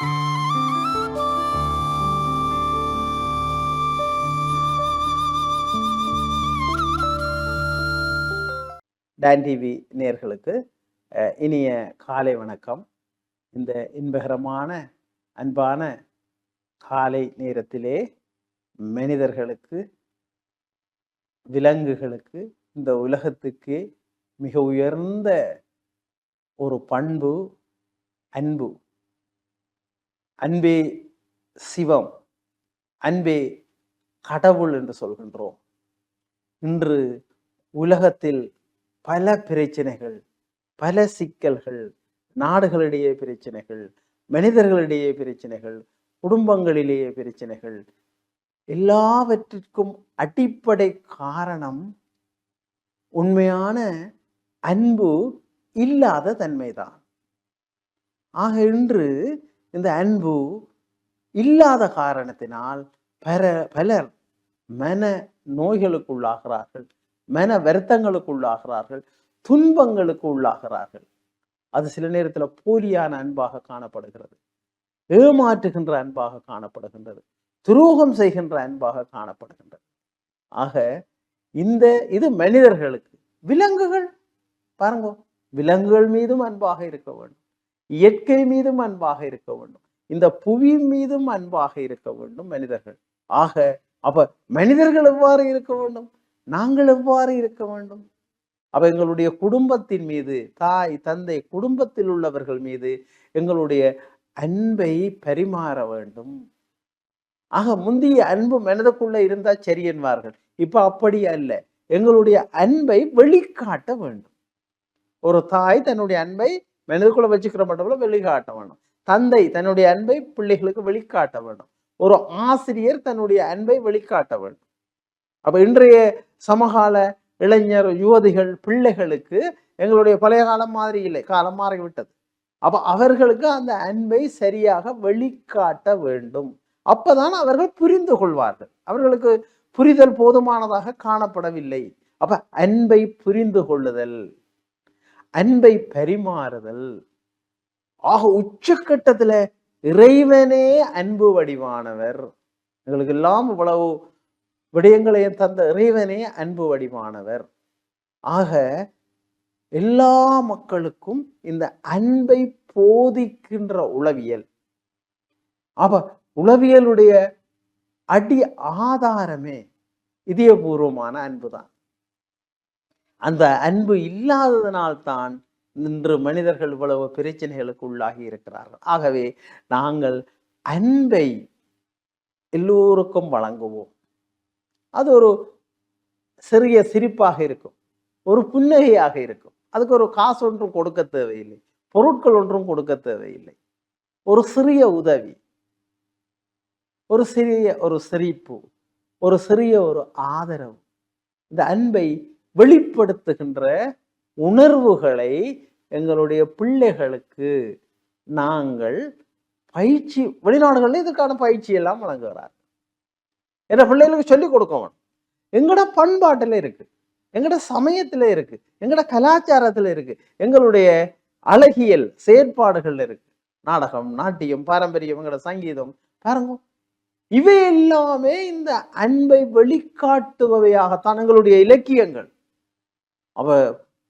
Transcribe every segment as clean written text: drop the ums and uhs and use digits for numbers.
Don TV நேயர்களுக்கு இனிய காலை வணக்கம். இந்த இன்பகரமான அன்பான காலை நேரத்திலே மனிதர்களுக்கு, விலங்குகளுக்கு, இந்த உலகத்துக்கு மிக உயர்ந்த ஒரு பண்பு அன்பு. அன்பே சிவம், அன்பே கடவுள் என்று சொல்கின்றோம். இன்று உலகத்தில் பல பிரச்சனைகள், பல சிக்கல்கள், நாடுகளிடையே பிரச்சனைகள், மனிதர்களிடையே பிரச்சனைகள், குடும்பங்களிலேயே பிரச்சனைகள், எல்லாவற்றிற்கும் அடிப்படை காரணம் உண்மையான அன்பு இல்லாத தன்மைதான். ஆக இன்று இந்த அன்பு இல்லாத காரணத்தினால் பலர் மன நோய்களுக்கு உள்ளாகிறார்கள், மன வருத்தங்களுக்கு உள்ளாகிறார்கள், துன்பங்களுக்கு உள்ளாகிறார்கள். அது சில நேரத்தில் போலியான அன்பாக காணப்படுகிறது, ஏமாற்றுகின்ற அன்பாக காணப்படுகின்றது, துரோகம் செய்கின்ற அன்பாக காணப்படுகின்றது. ஆக இது மனிதர்களுக்கு. விலங்குகள் பாருங்க, விலங்குகள் மீதும் அன்பாக இருக்க வேண்டும், இயற்கை மீதும் அன்பாக இருக்க வேண்டும், இந்த புவி மீதும் அன்பாக இருக்க வேண்டும் மனிதர்கள். ஆக அப்ப மனிதர்கள் எவ்வாறு இருக்க வேண்டும், நாங்கள் எவ்வாறு இருக்க வேண்டும்? அப்ப எங்களுடைய குடும்பத்தின் மீது, தாய் தந்தை குடும்பத்தில் உள்ளவர்கள் மீது எங்களுடைய அன்பை பரிமாற வேண்டும். ஆக முந்தைய அன்பு மனதுக்குள்ள இருந்தா சரி என்பார்கள். இப்ப அப்படி அல்ல, எங்களுடைய அன்பை வெளிக்காட்ட வேண்டும். ஒரு தாய் தன்னுடைய அன்பை மனதுக்குள்ள வச்சுக்கிற மட்டும் வெளிக்காட்ட வேண்டும். தந்தை தன்னுடைய அன்பை பிள்ளைகளுக்கு வெளிக்காட்ட வேண்டும். ஒரு ஆசிரியர் தன்னுடைய அன்பை வெளிக்காட்ட வேண்டும். அப்ப இன்றைய சமகால இளைஞர், யுவதிகள், பிள்ளைகளுக்கு எங்களுடைய பழைய காலம் மாதிரி இல்லை, காலம் மாறிவிட்டது. அப்ப அவர்களுக்கு அந்த அன்பை சரியாக வெளிக்காட்ட வேண்டும். அப்பதான் அவர்கள் புரிந்து கொள்வார்கள். அவர்களுக்கு புரிதல் போதுமானதாக காணப்படவில்லை. அப்ப அன்பை புரிந்து கொள்ளுதல், அன்பை பரிமாறுதல். ஆக உச்சக்கட்டத்துல இறைவனே அன்பு வடிவானவர். எங்களுக்கு எல்லாம் இவ்வளவு விடயங்களையும் தந்த இறைவனே அன்பு வடிவானவர். ஆக எல்லா மக்களுக்கும் இந்த அன்பை போதிக்கின்ற உளவியல். அப்ப உளவியலுடைய அடி ஆதாரமே இதயபூர்வமான அன்புதான். அந்த அன்பு இல்லாததனால்தான் இன்று மனிதர்கள் இவ்வளவு பிரச்சனைகளுக்கு உள்ளாகி இருக்கிறார்கள். ஆகவே நாங்கள் அன்பை எல்லோருக்கும் வழங்குவோம். அது ஒரு சிறிய சிரிப்பாக இருக்கும், ஒரு புன்னகையாக இருக்கும். அதுக்கு ஒரு காசு ஒன்றும் கொடுக்க தேவையில்லை, பொருட்கள் ஒன்றும் கொடுக்க தேவையில்லை. ஒரு சிறிய உதவி, ஒரு சிறிய ஒரு சிரிப்பு, ஒரு சிறிய ஒரு ஆதரவு, இந்த அன்பை வெளிப்படுத்துகின்ற உணர்வுகளை எங்களுடைய பிள்ளைகளுக்கு நாங்கள் பயிற்சி, வெளிநாடுகளில் இதற்கான பயிற்சி எல்லாம் வழங்குகிறார். என்ற பிள்ளைகளுக்கு சொல்லிக் கொடுக்கணும். எங்கட பண்பாட்டுல இருக்கு, எங்கட சமயத்துல இருக்கு, எங்கட கலாச்சாரத்துல இருக்கு, எங்களுடைய அழகியல் செயற்பாடுகள்ல இருக்கு. நாடகம், நாட்டியம், பாரம்பரியம், எங்கட சங்கீதம் பாருங்க, இவை எல்லாமே இந்த அன்பை வெளிக்காட்டுபவையாகத்தான் எங்களுடைய இலக்கியங்கள். அவ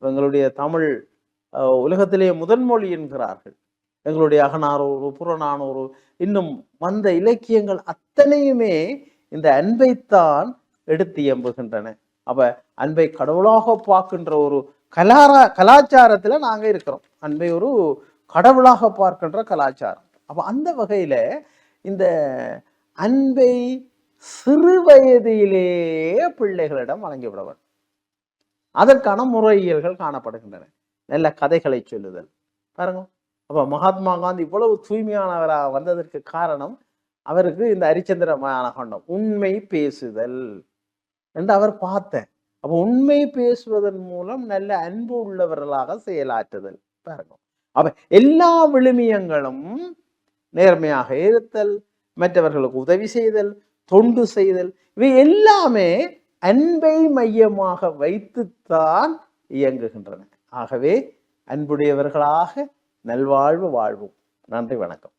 எங்களுடைய தமிழ் உலகத்திலேயே முதன்மொழி என்கிறார்கள். எங்களுடைய அகநானூறு, புறநானூறு, இன்னும் வந்த இலக்கியங்கள் அத்தனையுமே இந்த அன்பைத்தான் எடுத்து எம்புகின்றன. அப்ப அன்பை கடவுளாக பார்க்கின்ற ஒரு கலாச்சாரத்துல நாங்க இருக்கிறோம். அன்பை ஒரு கடவுளாக பார்க்கின்ற கலாச்சாரம். அப்ப அந்த வகையில இந்த அன்பை சிறு வயதிலேயே பிள்ளைகளிடம் வழங்கிவிடவர். அதற்கான முறையியல்கள் காணப்படுகின்றன. நல்ல கதைகளை சொல்லுதல் பாருங்க. அப்ப மகாத்மா காந்தி இவ்வளவு தூய்மையானவராக வந்ததற்கு காரணம் அவருக்கு இந்த அரிச்சந்திர மானகண்டம், உண்மை பேசுதல் என்று அவர் பார்த்த. அப்ப உண்மை பேசுவதன் மூலம் நல்ல அன்பு உள்ளவர்களாக செயலாற்றுதல் பாருங்க. அப்ப எல்லா விழுமியங்களும் நேர்மையாக இருத்தல், மற்றவர்களுக்கு உதவி செய்தல், தொண்டு செய்தல், இவை எல்லாமே அன்பை மையமாக வைத்துத்தான் இயங்குகின்றன. ஆகவே அன்புடையவர்களாக நல்வாழ்வு வாழ்வோம். நன்றி, வணக்கம்.